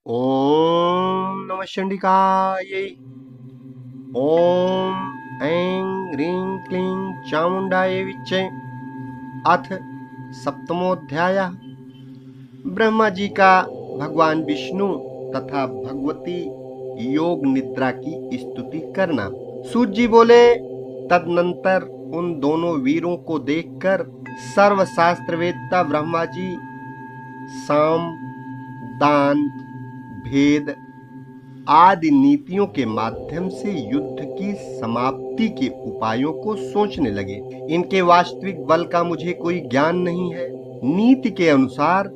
ओम नमः चंडिकायै। ओम ऐं ह्रीं क्लीं चामुंडायै विच्चे। अथ सप्तमोऽध्यायः। ब्रह्मा जी का भगवान विष्णु तथा भगवती योग निद्रा की स्तुति करना। सूत जी बोले, तदनंतर उन दोनों वीरों को देखकर सर्वशास्त्रवेत्ता ब्रह्मा जी साम, दान, भेद आदि नीतियों के माध्यम से युद्ध की समाप्ति के उपायों को सोचने लगे। इनके वास्तविक बल का मुझे कोई ज्ञान नहीं है। नीति के अनुसार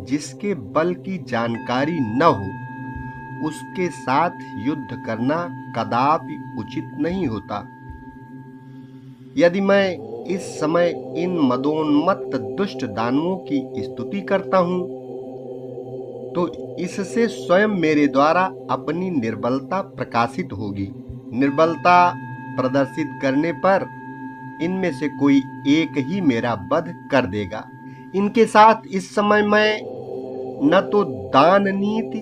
जिसके बल की जानकारी न हो उसके साथ युद्ध करना कदापि उचित नहीं होता। यदि मैं इस समय इन मदोन्मत्त दुष्ट दानवों की स्तुति करता हूं तो इससे स्वयं मेरे द्वारा अपनी निर्बलता प्रकाशित होगी। निर्बलता प्रदर्शित करने पर इनमें से कोई एक ही मेरा वध कर देगा। इनके साथ इस समय मैं न तो दान नीति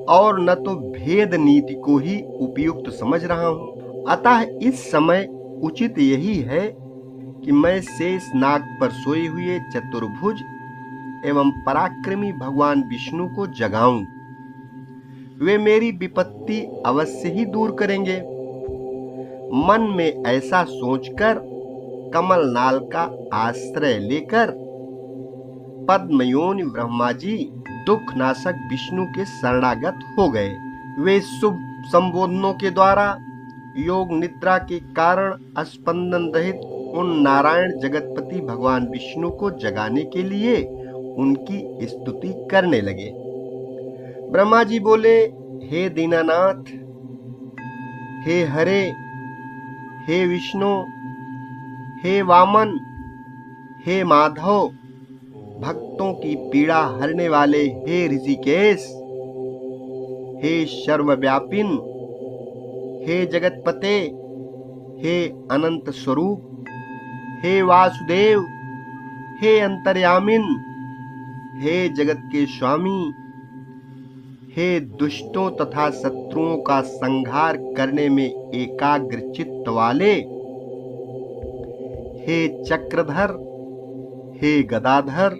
और न तो भेद नीति को ही उपयुक्त समझ रहा हूं। अतः इस समय उचित यही है कि मैं शेष नाग पर सोए हुए चतुर्भुज एवं पराक्रमी भगवान विष्णु को जगाऊं। वे मेरी विपत्ति अवश्य ही दूर करेंगे। मन में ऐसा सोचकर कमलनाल का आश्रय लेकर पद्मयोनि ब्रह्मा जी दुखनाशक विष्णु के शरणागत हो गए। वे शुभ संबोधनों के द्वारा योग निद्रा के कारण स्पंदन रहित उन नारायण जगतपति भगवान विष्णु को जगाने के लिए उनकी स्तुति करने लगे। ब्रह्मा जी बोले, हे दीनानाथ, हे हरे, हे विष्णु, हे वामन, हे माधव, भक्तों की पीड़ा हरने वाले हे ऋषिकेश, हे सर्वव्यापिन, हे जगतपते, हे अनंत स्वरूप, हे वासुदेव, हे अंतर्यामिन, हे जगत के स्वामी, हे दुष्टों तथा शत्रुओं का संहार करने में एकाग्र चित्त वाले, हे चक्रधर, हे गदाधर,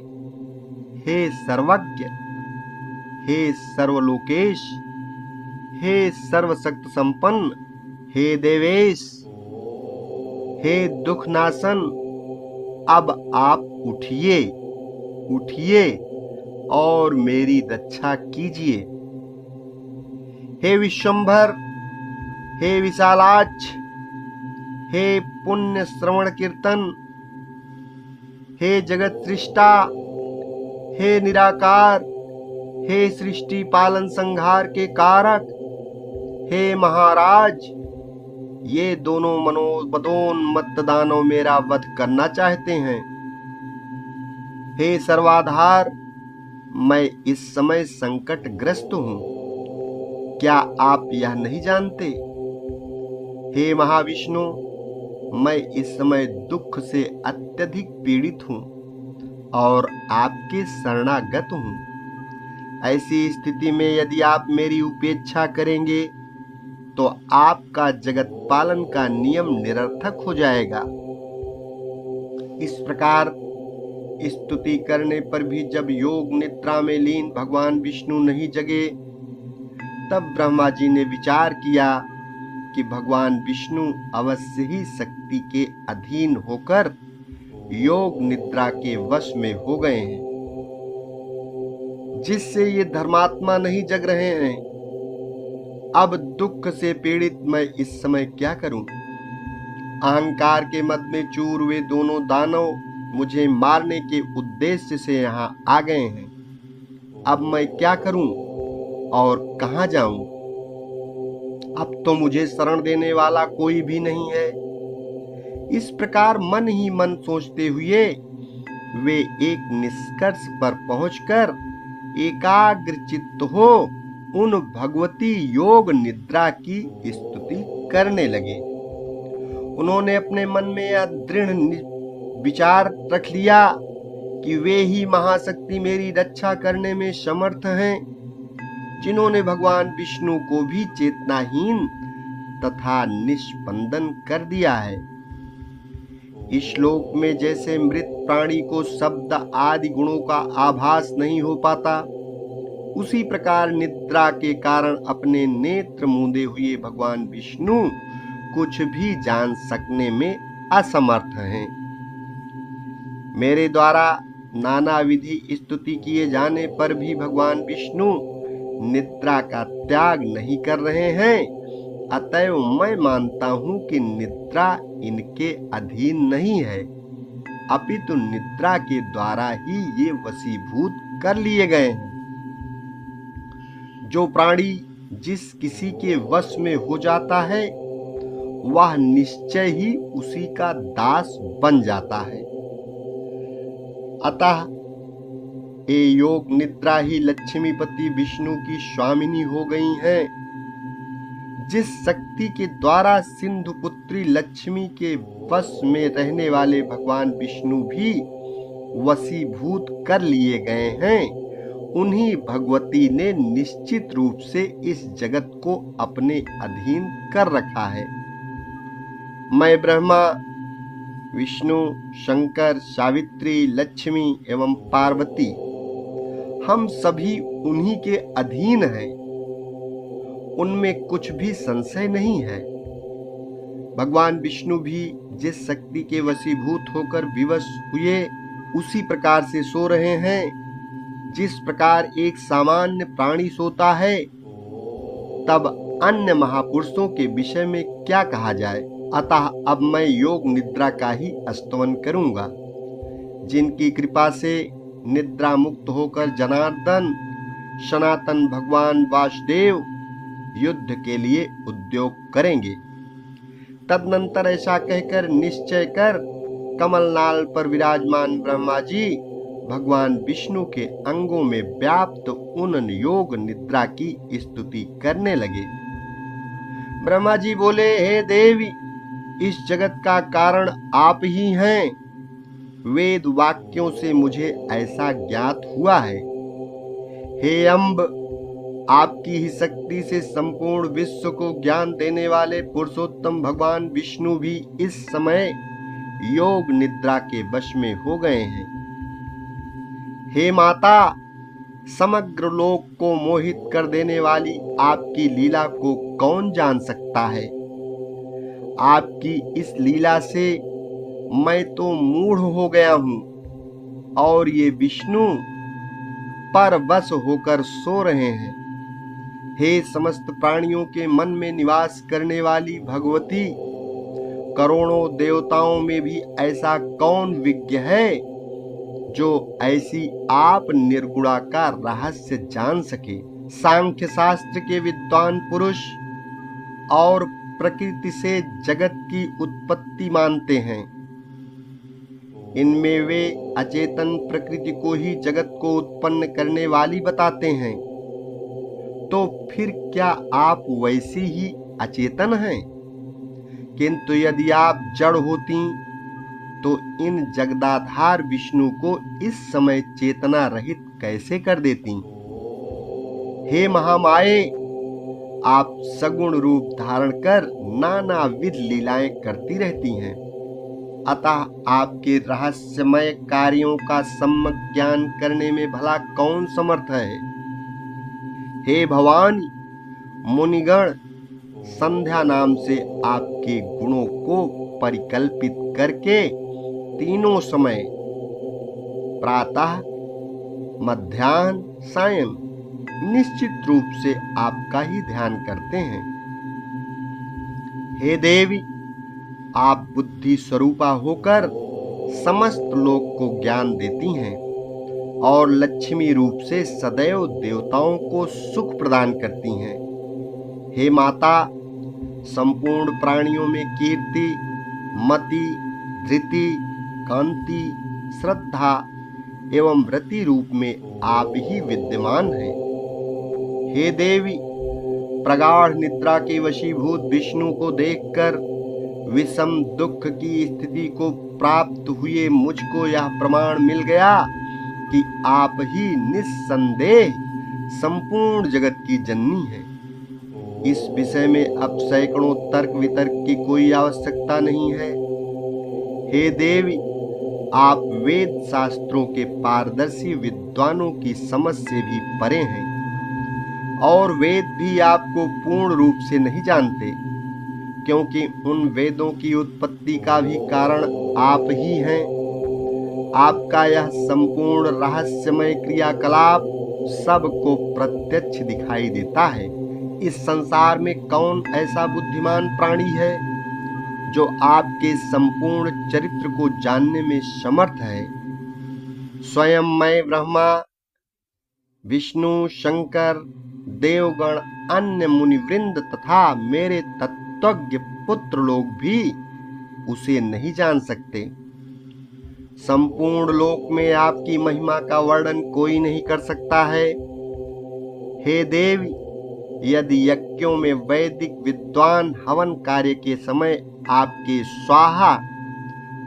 हे सर्वज्ञ, हे सर्वलोकेश, हे सर्वशक्त संपन्न, हे देवेश, हे दुखनाशन, अब आप उठिए, उठिए और मेरी रक्षा कीजिए। हे विश्वंभर, हे विशालाक्ष, हे पुण्य श्रवण कीर्तन, हे जगत सृष्टा, हे निराकार, हे सृष्टि पालन संहार के कारक, हे महाराज, ये दोनों मदोन्मत्त दानव मेरा वध करना चाहते हैं। हे सर्वाधार, मैं इस समय संकटग्रस्त हूं। क्या आप यह नहीं जानते? हे महाविष्णु, मैं इस समय दुख से अत्यधिक पीड़ित हूं और आपके शरणागत हूं। ऐसी स्थिति में यदि आप मेरी उपेक्षा करेंगे तो आपका जगत पालन का नियम निरर्थक हो जाएगा। इस प्रकार स्तुति करने पर भी जब योग निद्रा में लीन भगवान विष्णु नहीं जगे, तब ब्रह्मा जी ने विचार किया कि भगवान विष्णु अवश्य ही शक्ति के अधीन होकर योग निद्रा के वश में हो गए हैं, जिससे ये धर्मात्मा नहीं जग रहे हैं। अब दुख से पीड़ित मैं इस समय क्या करूं? अहंकार के मद में चूर वे दोनों दानव मुझे मारने के उद्देश्य से यहाँ आ गए हैं। अब मैं क्या करूं और कहां जाऊं? अब तो मुझे शरण देने वाला कोई भी नहीं है। इस प्रकार मन ही मन सोचते हुए वे एक निष्कर्ष पर पहुंचकर एकाग्र चित्त हो उन भगवती योग निद्रा की स्तुति करने लगे। उन्होंने अपने मन में यह दृढ़ विचार रख लिया कि वे ही महाशक्ति मेरी रक्षा करने में समर्थ हैं। जिन्होंने भगवान विष्णु को भी चेतनाहीन तथा निष्पंदन कर दिया है। इस श्लोक में जैसे मृत प्राणी को शब्द आदि गुणों का आभास नहीं हो पाता, उसी प्रकार निद्रा के कारण अपने नेत्र मूंदे हुए भगवान विष्णु कुछ भी जान सकने में असमर्थ हैं। मेरे द्वारा नाना विधि स्तुति किए जाने पर भी भगवान विष्णु निद्रा का त्याग नहीं कर रहे हैं। अतएव मैं मानता हूं कि निद्रा इनके अधीन नहीं है, अपितु निद्रा के द्वारा ही ये वशीभूत कर लिए गए हैं। जो प्राणी जिस किसी के वश में हो जाता है, वह निश्चय ही उसी का दास बन जाता है। अतः ये योग निद्रा ही लक्ष्मीपति विष्णु की स्वामिनी हो गई हैं। जिस शक्ति के द्वारा सिंधु पुत्री लक्ष्मी के वश में रहने वाले भगवान विष्णु भी वशीभूत कर लिए गए हैं, उन्हीं भगवती ने निश्चित रूप से इस जगत को अपने अधीन कर रखा है। मैं ब्रह्मा, विष्णु, शंकर, सावित्री, लक्ष्मी एवं पार्वती, हम सभी उन्हीं के अधीन हैं। उनमें कुछ भी संशय नहीं है। भगवान विष्णु भी जिस शक्ति के वशीभूत होकर विवश हुए, उसी प्रकार से सो रहे हैं। जिस प्रकार एक सामान्य प्राणी सोता है, तब अन्य महापुरुषों के विषय में क्या कहा जाए। अतः अब मैं योग निद्रा का ही स्तवन करूंगा, जिनकी कृपा से निद्रा मुक्त होकर जनार्दन सनातन भगवान वासुदेव युद्ध के लिए उद्योग करेंगे। तदनंतर ऐसा कहकर निश्चय कर कमलनाल पर विराजमान ब्रह्मा जी भगवान विष्णु के अंगों में व्याप्त उन योग निद्रा की स्तुति करने लगे। ब्रह्मा जी बोले, हे देवी, इस जगत का कारण आप ही हैं। वेद वाक्यों से मुझे ऐसा ज्ञात हुआ है। हे अम्ब, आपकी ही शक्ति से संपूर्ण विश्व को ज्ञान देने वाले पुरुषोत्तम भगवान विष्णु भी इस समय योग निद्रा के वश में हो गए हैं। हे माता, समग्र लोक को मोहित कर देने वाली आपकी लीला को कौन जान सकता है। आपकी इस लीला से मैं तो मूढ़ हो गया हूं, और ये विष्णु परवश होकर सो रहे हैं। हे समस्त प्राणियों के मन में निवास करने वाली भगवती, करोड़ों देवताओं में भी ऐसा कौन विज्ञ है जो ऐसी आप निर्गुणा का रहस्य जान सके। सांख्य शास्त्र के विद्वान पुरुष और प्रकृति से जगत की उत्पत्ति मानते हैं। इनमें वे अचेतन प्रकृति को ही जगत को उत्पन्न करने वाली बताते हैं। तो फिर क्या आप वैसी ही अचेतन हैं? किंतु यदि आप जड़ होती तो इन जगदाधार विष्णु को इस समय चेतना रहित कैसे कर देती। हे महामाये, आप सगुण रूप धारण कर नानाविध लीलाएं करती रहती हैं। अतः आपके रहस्यमय कार्यों का सम्यक ज्ञान करने में भला कौन समर्थ है। हे भवानी, मुनिगण संध्या नाम से आपके गुणों को परिकल्पित करके तीनों समय प्रातः, मध्याह्न, सायं निश्चित रूप से आपका ही ध्यान करते हैं। हे देवी, आप बुद्धि स्वरूपा होकर समस्त लोक को ज्ञान देती हैं और लक्ष्मी रूप से सदैव देवताओं को सुख प्रदान करती हैं। हे माता, संपूर्ण प्राणियों में कीर्ति, मति, धृति, कांति, श्रद्धा एवं व्रति रूप में आप ही विद्यमान हैं। हे देवी, प्रगाढ़ निद्रा के वशीभूत विष्णु को देखकर विषम दुख की स्थिति को प्राप्त हुए मुझको यह प्रमाण मिल गया कि आप ही निस्संदेह संपूर्ण जगत की जननी है। इस विषय में अब सैकड़ों तर्क वितर्क की कोई आवश्यकता नहीं है। हे देवी, आप वेद शास्त्रों के पारदर्शी विद्वानों की समझ से भी परे हैं और वेद भी आपको पूर्ण रूप से नहीं जानते, क्योंकि उन वेदों की उत्पत्ति का भी कारण आप ही हैं। आपका यह संपूर्ण रहस्यमय क्रियाकलाप सबको प्रत्यक्ष दिखाई देता है। इस संसार में कौन ऐसा बुद्धिमान प्राणी है जो आपके संपूर्ण चरित्र को जानने में समर्थ है? स्वयं मैं ब्रह्मा, विष्णु, शंकर, देवगण, अन्य मुनिवृंद तथा मेरे तत्वज्ञ पुत्र लोग भी उसे नहीं जान सकते। संपूर्ण लोक में आपकी महिमा का वर्णन कोई नहीं कर सकता है। हे देवी, यदि यज्ञों में वैदिक विद्वान हवन कार्य के समय आपके स्वाहा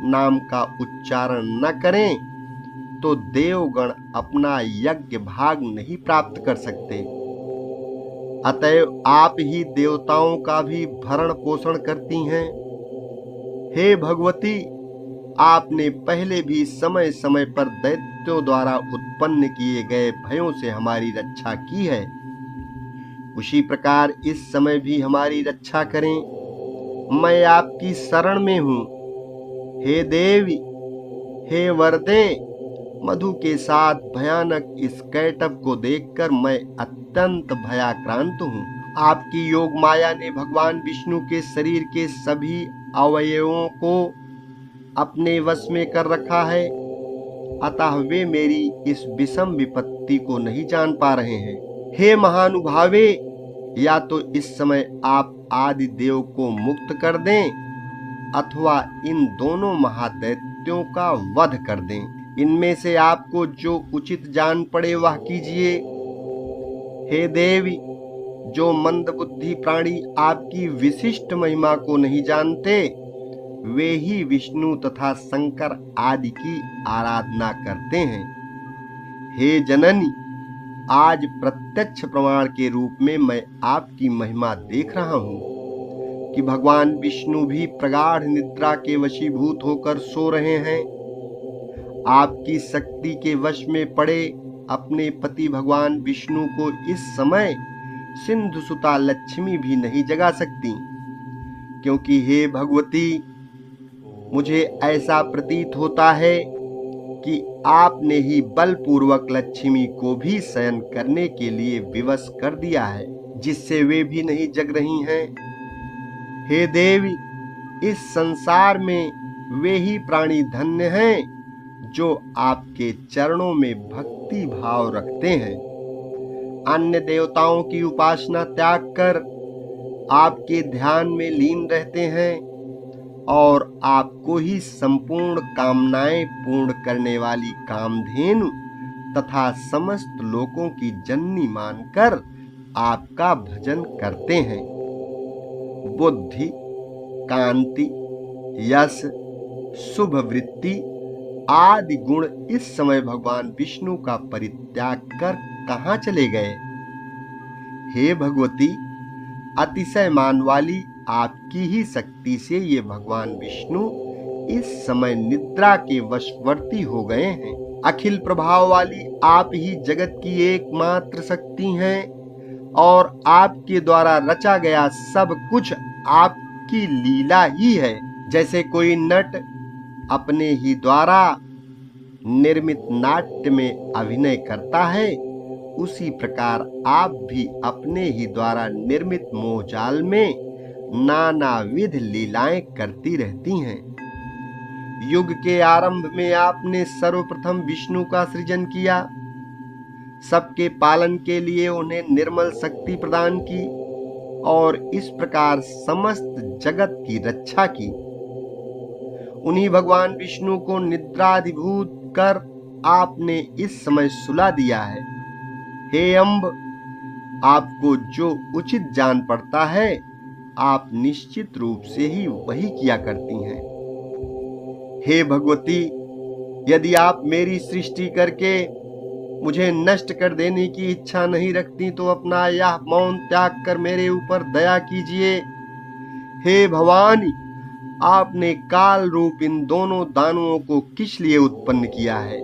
नाम का उच्चारण न करें तो देवगण अपना यज्ञ भाग नहीं प्राप्त कर सकते। अतएव आप ही देवताओं का भी भरण पोषण करती हैं। हे भगवती, आपने पहले भी समय समय पर दैत्यों द्वारा उत्पन्न किए गए भयों से हमारी रक्षा की है। उसी प्रकार इस समय भी हमारी रक्षा करें। मैं आपकी शरण में हूँ। हे देवी, हे वरदे, मधु के साथ भयानक इस कैटव को देखकर मैं अत्यंत भयाक्रांत हूँ। आपकी योग माया ने भगवान विष्णु के शरीर के सभी अवयवों को अपने वश में कर रखा है, अतः वे मेरी इस विषम विपत्ति को नहीं जान पा रहे हैं। हे महानुभावे, या तो इस समय आप आदि देव को मुक्त कर दें अथवा इन दोनों महादैत्यों का वध कर दें। इनमें से आपको जो उचित जान पड़े वह कीजिए। हे देवी, जो मंदबुद्धि प्राणी आपकी विशिष्ट महिमा को नहीं जानते, वे ही विष्णु तथा शंकर आदि की आराधना करते हैं। हे जननी, आज प्रत्यक्ष प्रमाण के रूप में मैं आपकी महिमा देख रहा हूँ कि भगवान विष्णु भी प्रगाढ़ निद्रा के वशीभूत होकर सो रहे हैं। आपकी शक्ति के वश में पड़े अपने पति भगवान विष्णु को इस समय सिंधु सुता लक्ष्मी भी नहीं जगा सकती, क्योंकि हे भगवती, मुझे ऐसा प्रतीत होता है कि आपने ही बलपूर्वक लक्ष्मी को भी शयन करने के लिए विवश कर दिया है, जिससे वे भी नहीं जग रही हैं। हे देवी, इस संसार में वे ही प्राणी धन्य हैं जो आपके चरणों में भक्ति भाव रखते हैं। अन्य देवताओं की उपासना त्याग कर आपके ध्यान में लीन रहते हैं और आपको ही संपूर्ण कामनाएं पूर्ण करने वाली कामधेनु तथा समस्त लोकों की जननी मानकर आपका भजन करते हैं। बुद्धि, कांति, यश, शुभ वृत्ति आदि गुण इस समय भगवान विष्णु का परित्याग कर कहाँ चले गए? हे भगवती, अतिशय मान वाली आपकी ही शक्ति से ये भगवान विष्णु इस समय निद्रा के वशवर्ती हो गए हैं। अखिल प्रभाव वाली आप ही जगत की एकमात्र शक्ति हैं और आपके द्वारा रचा गया सब कुछ आपकी लीला ही है। जैसे कोई नट अपने ही द्वारा निर्मित नाट्य में अभिनय करता है, उसी प्रकार आप भी अपने ही द्वारा निर्मित मोहजाल में नानाविध लीलाएं करती रहती हैं। युग के आरंभ में आपने सर्वप्रथम विष्णु का सृजन किया, सबके पालन के लिए उन्हें निर्मल शक्ति प्रदान की और इस प्रकार समस्त जगत की रक्षा की। उन्हीं भगवान विष्णु को निद्राधिभूत कर आपने इस समय सुला दिया है। हे अम्ब, आपको जो उचित जान पड़ता है आप निश्चित रूप से ही वही किया करती हैं। हे भगवती, यदि आप मेरी सृष्टि करके मुझे नष्ट कर देने की इच्छा नहीं रखती तो अपना यह मौन त्याग कर मेरे ऊपर दया कीजिए। हे भवानी, आपने काल रूप इन दोनों दानवों को किस लिए उत्पन्न किया है?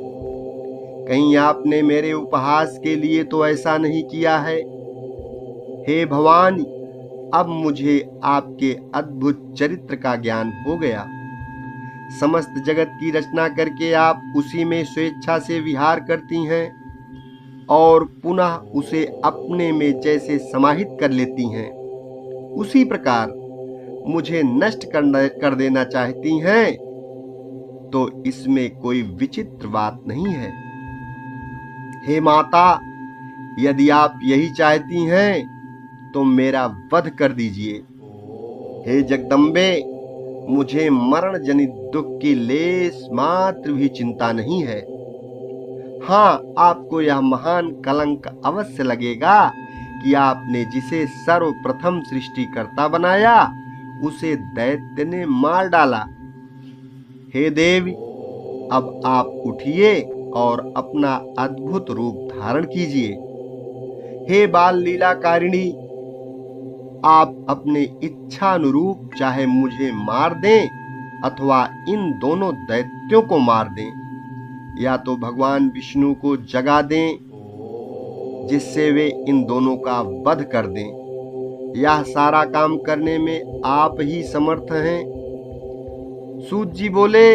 कहीं आपने मेरे उपहास के लिए तो ऐसा नहीं किया है। हे भवानी, अब मुझे आपके अद्भुत चरित्र का ज्ञान हो गया। समस्त जगत की रचना करके आप उसी में स्वेच्छा से विहार करती हैं और पुनः उसे अपने में जैसे समाहित कर लेती हैं, उसी प्रकार मुझे नष्ट कर देना चाहती हैं, तो इसमें कोई विचित्र बात नहीं है। हे माता, यदि आप यही चाहती हैं तो मेरा वध कर दीजिए। हे जगदम्बे, मुझे मरण जनित दुख की लेस मात्र भी चिंता नहीं है। हाँ, आपको यह महान कलंक अवश्य लगेगा कि आपने जिसे सर्वप्रथम सृष्टिकर्ता बनाया उसे दैत्य ने मार डाला। हे देवी, अब आप उठिए और अपना अद्भुत रूप धारण कीजिए। हे बाल लीलाकारिणी, आप अपने इच्छा अनुरूप चाहे मुझे मार दें अथवा इन दोनों दैत्यों को मार दें, या तो भगवान विष्णु को जगा दें जिससे वे इन दोनों का वध कर दें। यह सारा काम करने में आप ही समर्थ हैं। सूत जी बोले,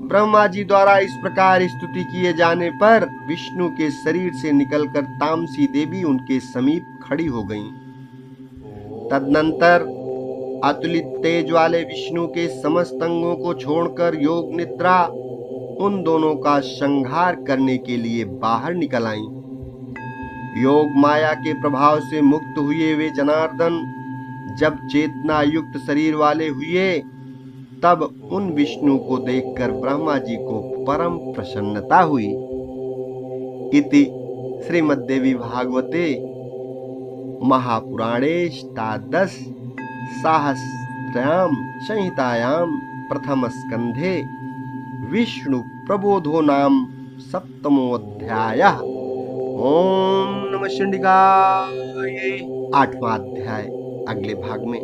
ब्रह्मा जी द्वारा इस प्रकार स्तुति किए जाने पर विष्णु के शरीर से निकलकर तामसी देवी उनके समीप खड़ी हो गईं। तदनंतर अतुलित तेज वाले विष्णु के समस्त अंगों को छोड़कर योग निद्रा उन दोनों का संहार करने के लिए बाहर निकल आईं। योग माया के प्रभाव से मुक्त हुए वे जनार्दन जब चेतना युक्त शरीर वाले हुए, तब उन विष्णु को देखकर ब्रह्मा जी को परम प्रसन्नता हुई। इति श्रीमद्देवी भागवते महापुराणे अष्टादश सहस्रायां संहितायां प्रथम स्कंधे विष्णु प्रबोधो नाम सप्तमोऽध्यायः। ओम नमः शिवाय। 8वां अध्याय अगले भाग में।